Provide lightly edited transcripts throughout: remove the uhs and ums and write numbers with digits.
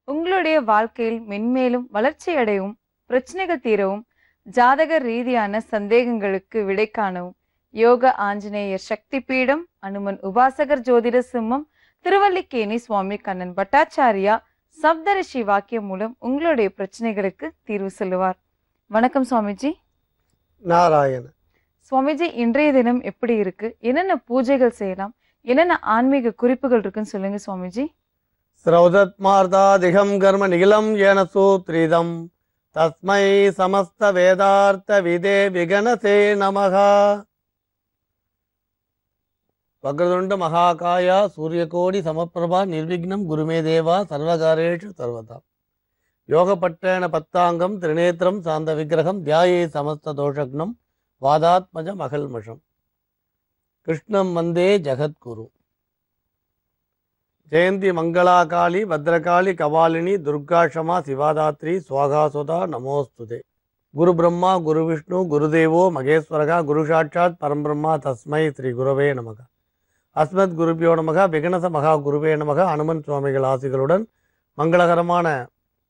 உங்களுடைய வாழ்க்கையில் மென்மேலும் வளர்ச்சி அடையவும், பிரச்சனைகள் தீரவும், ஜாதக ரீதியான சந்தேகங்களுக்கு விடை காணவும் யோக ஆஞ்சநேயர் சக்தி பீடம், அனுமன் உபாசகர் ஜோதிட சிம்மம், திருவல்லிக்கேணி சுவாமி கண்ணன் பட்டாச்சாரியா சப்தரிஷி வாக்கியம் மூலம் உங்களுடைய பிரச்சனைகளுக்கு தீர்வு சொல்லுவார். வணக்கம் சுவாமிஜி. நாராயண. சுவாமிஜி, இன்றைய தினம் எப்படி இருக்கு? என்னென்ன பூஜைகள் செய்யலாம்? என்னென்ன ஆன்மீக குறிப்புகள் இருக்குன்னு சொல்லுங்க சுவாமிஜி. ஸ்ரௌதத்மார்த்தாதிகம் கர்ம நிகிலம் ஏன சூத்ரிதம் தஸ்மை சமஸ்த வேதார்த்த விதே விகனசே நமஹ. வக்ரதுண்ட மகாகாயா சூரியகோடி சமப்பிரபா நிர்விக்னம் குருமே தேவா சர்வகாரேஷு சர்வதா. யோகப்பட்டேன பத்தாங்கம் திரிநேத்திரம் சாந்த விக்கிரகம் தியாயே சமஸ்த தோஷக்னம் வாதாத்மஜ மகல்மஷம். கிருஷ்ணம் வந்தே ஜகத்குரு. ஜெயந்தி மங்களாகாளி பத்ரகாளி கபாலினி துர்காஷமா சிவாதாத்ரி சுவாகாசுதா நமோஸ்துதே. குரு பிரம்மா குரு விஷ்ணு குருதேவோ மகேஸ்வரகா குரு சாட்சாத் பரம்பிரம்மா தஸ்மை ஸ்ரீ குருவே நமக. அஸ்மத் குருபியோ நமக. விகனச மகா குருவே நமக. அனுமன் சுவாமிகள் ஆசிகளுடன் மங்களகரமான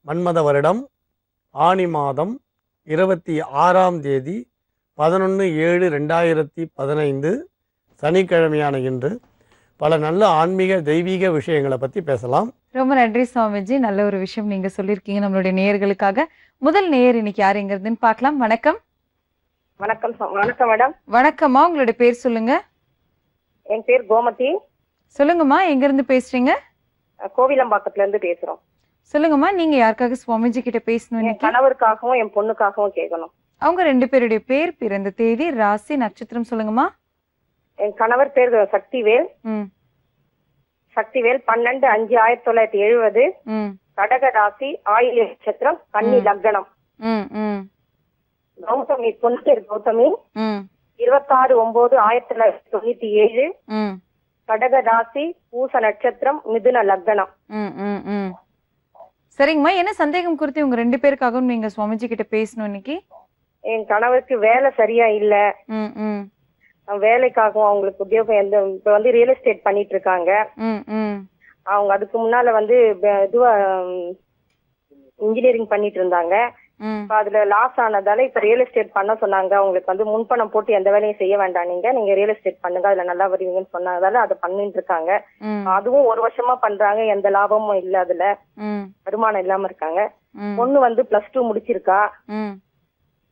மன்மத வருடம் ஆனி மாதம் 26ஆம் தேதி 11/7/2015 சனிக்கிழமையான இன்று பல நல்ல ஆன்மீக தெய்வீக விஷயங்களை பற்றி பேசலாம். ரொம்ப நன்றி சுவாமிஜி. நல்ல ஒரு விஷயம் நீங்க சொல்லியிருக்கீங்க நம்மளுடைய நேயர்களுக்காக. முதல் நேயர் இன்னைக்கு யார் எங்க இருந்துன்னு பார்க்கலாம். வணக்கம். வணக்கம் வணக்கம் மேடம். வணக்கம்மா, உங்களுடைய பேர் சொல்லுங்க. என் பேர் கோமதி. சொல்லுங்கம்மா, எங்க இருந்து பேசுறீங்க? கோவிலம்பாக்கத்துல இருந்து பேசுறோம். சொல்லுங்கம்மா, நீங்க யாருக்காக சுவாமிஜி கிட்ட பேசணும்? என் கணவருக்காகவும் என் பொண்ணுக்காகவும் கேட்கணும். அவங்க ரெண்டு பேருடைய பேர், பிறந்த தேதி, ராசி, நட்சத்திரம் சொல்லுங்கம்மா. என் கணவர் பேர் சக்திவேல். சக்திவேல் 12/5/1970. கடக ராசி, ஆயில்ய நட்சத்திரம், கன்னி லக்னம். கௌதமி, பொண்ணு பேர் கௌதமி. 26/9/1997. கடக ராசி, பூச நட்சத்திரம், மிதுன லக்னம். சரிங்கம்மா, என்ன சந்தேகம் குறித்து உங்க ரெண்டு பேருக்காகவும் நீங்க சுவாமிஜி கிட்ட பேசணும் இன்னைக்கு? என் கணவருக்கு வேலை சரியா இல்ல. வேலைக்காகவும் அவங்களுக்கு உத்தியோகம் இப்ப வந்து ரியல் எஸ்டேட் பண்ணிட்டு இருக்காங்க. அவங்க அதுக்கு முன்னால வந்து இதுவா இன்ஜினியரிங் பண்ணிட்டு இருந்தாங்க. அதுல லாஸ் ஆனதால இப்ப ரியல் எஸ்டேட் பண்ண சொன்னாங்க. அவங்களுக்கு வந்து முன்பணம் போட்டு எந்த வேலையும் செய்ய வேண்டாம், நீங்க ரியல் எஸ்டேட் பண்ணுங்க, அதுல நல்லா வருவீங்கன்னு சொன்னதால அதை பண்ணிட்டு இருக்காங்க. அதுவும் 1 வருஷமா பண்றாங்க, எந்த லாபமும் இல்ல, அதுல வருமானம் இல்லாம இருக்காங்க. பொண்ணு வந்து +2 முடிச்சிருக்கா.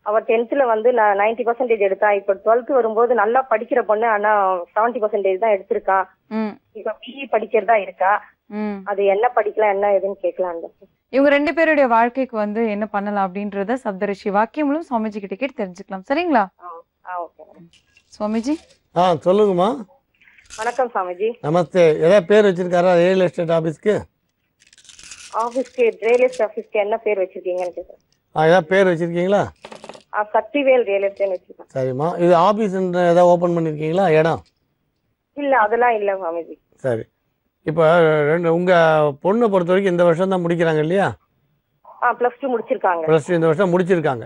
அவ 10th வந்து 90% எடுத்தா. இப்ப 12th வரும்போது நல்லா படிக்கிற பொண்ணு, ஆனா 70% தான் எடுத்திருக்கா. இப்ப BE படிக்கிறதா இருக்கா. அது என்ன படிக்கலாம், என்ன எதுன்னு கேட்கலாம். இவங்க ரெண்டு பேருடைய வாழ்க்கைக்கு வந்து என்ன பண்ணலாம் அப்படின்றத சப்தரிஷி வாக்கியம் மூலம் சுவாமிஜி கிட்ட கேட்டு தெரிஞ்சுக்கலாம். சரிங்களா சுவாமிஜி? சொல்லுங்கம்மா. வணக்கம் சுவாமிஜி. நமஸ்தே. ஏதாவது பேர் வச்சிருக்காரா ரியல் எஸ்டேட் ஆபீஸ்க்கு? ரியல் எஸ்டேட் ஆபீஸ்க்கு என்ன பேர் வச்சிருக்கீங்கன்னு கேக்குறேன். ஏதாவது பேர் வச்சிருக்கீங்களா? சக்திவேல் ரியல் எஸ்டேட் வச்சிருக்கேன். சரிம்மா. இது ஆபீஸ் ஏதாவது ஓபன் பண்ணிருக்கீங்களா இடம்? இல்ல, அதெல்லாம் இல்ல சுவாமிஜி. சரி. இப்போ உங்கள் பொண்ணை பொறுத்த வரைக்கும் இந்த வருஷம் தான் முடிக்கிறாங்க இல்லையா? +2 முடிச்சிருக்காங்க. +2 இந்த வருஷம் முடிச்சிருக்காங்க.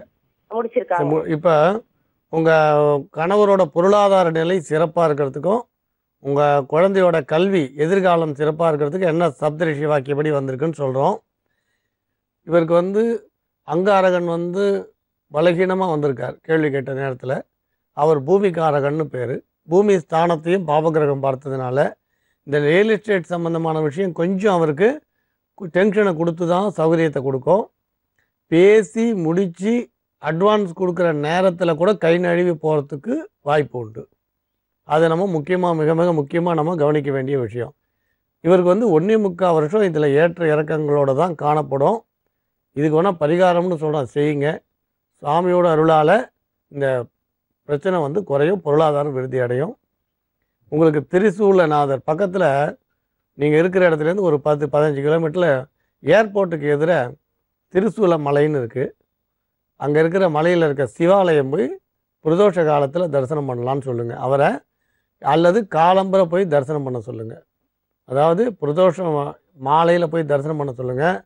இப்போ உங்கள் கணவரோட பொருளாதார நிலை சிறப்பாக இருக்கிறதுக்கும் உங்கள் குழந்தையோட கல்வி எதிர்காலம் சிறப்பாக இருக்கிறதுக்கு என்ன சப்தரிஷி வாக்கியப்படி வந்திருக்குன்னு சொல்கிறோம். இவருக்கு வந்து அங்காரகன் வந்து பலகீனமாக வந்திருக்கார். கேள்வி கேட்ட நேரத்தில் அவர் பூமிகாரகன்னு பேர். பூமி ஸ்தானத்தையும் பாபகிரகம் பார்த்ததுனால இந்த ரியல் எஸ்டேட் சம்மந்தமான விஷயம் கொஞ்சம் அவருக்கு டென்ஷனை கொடுத்து தான் சௌகரியத்தை கொடுக்கும். பேசி முடித்து அட்வான்ஸ் கொடுக்குற நேரத்தில் கூட கை நழுவி போகிறதுக்கு வாய்ப்பு உண்டு. அது நம்ம மிக மிக முக்கியமாக நம்ம கவனிக்க வேண்டிய விஷயம். இவருக்கு வந்து 1.25 வருஷம் இதில் ஏற்ற இறக்கங்களோடு தான் காணப்படும். இதுக்கு வேணால் பரிகாரம்னு சொல்கிறோம், செய்யுங்க. சாமியோட அருளால் இந்த பிரச்சனை வந்து குறையும், பொருளாதாரம் விருத்தி அடையும். உங்களுக்கு திரிசூலநாதர் பக்கத்தில் நீங்கள் இருக்கிற இடத்துலேருந்து ஒரு 10-15 கிலோமீட்டரில் ஏர்போர்ட்டுக்கு எதிராக திரிசூல மலைன்னு இருக்குது. அங்கே இருக்கிற மலையில் இருக்க சிவாலயம் போய் பிரதோஷ காலத்தில் தரிசனம் பண்ணலான்னு சொல்லுங்கள் அவரை. அல்லது காலம்பரை போய் தரிசனம் பண்ண சொல்லுங்கள். அதாவது பிரதோஷம் மாலையில் போய் தரிசனம் பண்ண சொல்லுங்கள்.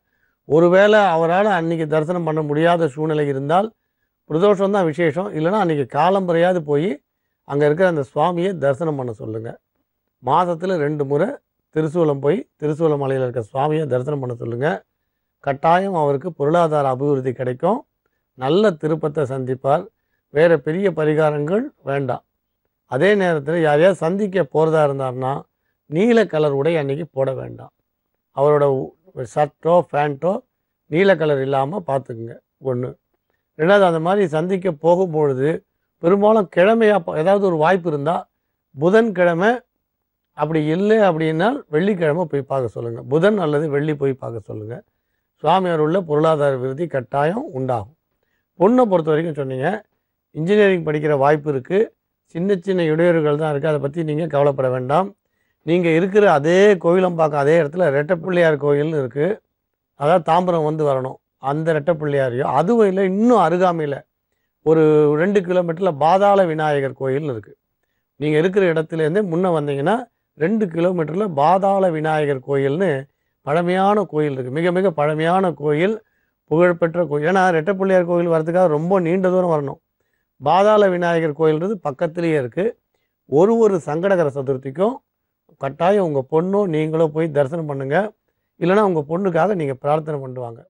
ஒருவேளை அவரால் அன்றைக்கி தரிசனம் பண்ண முடியாத சூழ்நிலை இருந்தால் பிரதோஷம் தான் விசேஷம், இல்லைனா அன்றைக்கி காலம்பரையாவது போய் அங்கே இருக்கிற அந்த சுவாமியை தரிசனம் பண்ண சொல்லுங்கள். மாதத்தில் 2 முறை திருசூலம் போய் திருசூல மலையில் இருக்க சுவாமியை தரிசனம் பண்ண சொல்லுங்கள். கட்டாயம் அவருக்கு பொருளாதார அபிவிருத்தி கிடைக்கும், நல்ல திருப்பத்தை சந்திப்பார். வேறு பெரிய பரிகாரங்கள் வேண்டாம். அதே நேரத்தில் யாரையாவது சந்திக்க போகிறதா இருந்தார்னா நீல கலர் உடை அன்றைக்கி போட வேண்டாம். அவரோட ஷர்ட்டோ பேண்ட்டோ நீல கலர் இல்லாமல் பார்த்துக்குங்க. ஒன்று. ரெண்டாவது, அந்த மாதிரி சந்திக்க போகும்பொழுது பெரும்பாலும் கிழமையாக ஏதாவது ஒரு வாய்ப்பு இருந்தால் புதன்கிழமை, அப்படி இல்லை அப்படின்னா வெள்ளிக்கிழமை போய் பார்க்க சொல்லுங்கள். புதன் அல்லது வெள்ளி போய் பார்க்க சொல்லுங்கள். சுவாமியார் உள்ள பொருளாதார விருத்தி கட்டாயம் உண்டாகும். பொண்ணை பொறுத்த வரைக்கும் சொன்னீங்க, இன்ஜினியரிங் படிக்கிற வாய்ப்பு இருக்குது, சின்ன சின்ன இடையூறுகள் தான் இருக்குது, அதை பற்றி நீங்கள் கவலைப்பட வேண்டாம். நீங்கள் இருக்கிற அதே கோயிலம்பாக்கம் அதே இடத்துல ரெட்டைப்பிள்ளையார் கோயில்னு இருக்குது, அதாவது தாம்பரம் வந்து வரணும், அந்த ரெட்டைப்பிள்ளையாரையோ அதுவும் இல்லை, இன்னும் அருகாமையில் ஒரு 2 கிலோமீட்டரில் பாதாள விநாயகர் கோயில்னு இருக்குது. நீங்கள் இருக்கிற இடத்துலேருந்தே முன்னே வந்தீங்கன்னா 2 கிலோமீட்டரில் பாதாள விநாயகர் கோயில்னு பழமையான கோயில் இருக்குது. மிக மிக பழமையான கோயில், புகழ்பெற்ற கோயில். ஏன்னா ரெட்டைப்பிள்ளையார் கோயில் வரதுக்காக ரொம்ப நீண்ட தூரம் வரணும். பாதாள விநாயகர் கோயில்ன்றது பக்கத்துலேயே இருக்குது. ஒரு சங்கடகர சதுர்த்திக்கும் கட்டாயம் உங்கள் பொண்ணோ நீங்களோ போய் தரிசனம் பண்ணுங்கள். இல்லைனா உங்கள் பொண்ணுக்காக நீங்கள் பிரார்த்தனை பண்ணுவாங்க.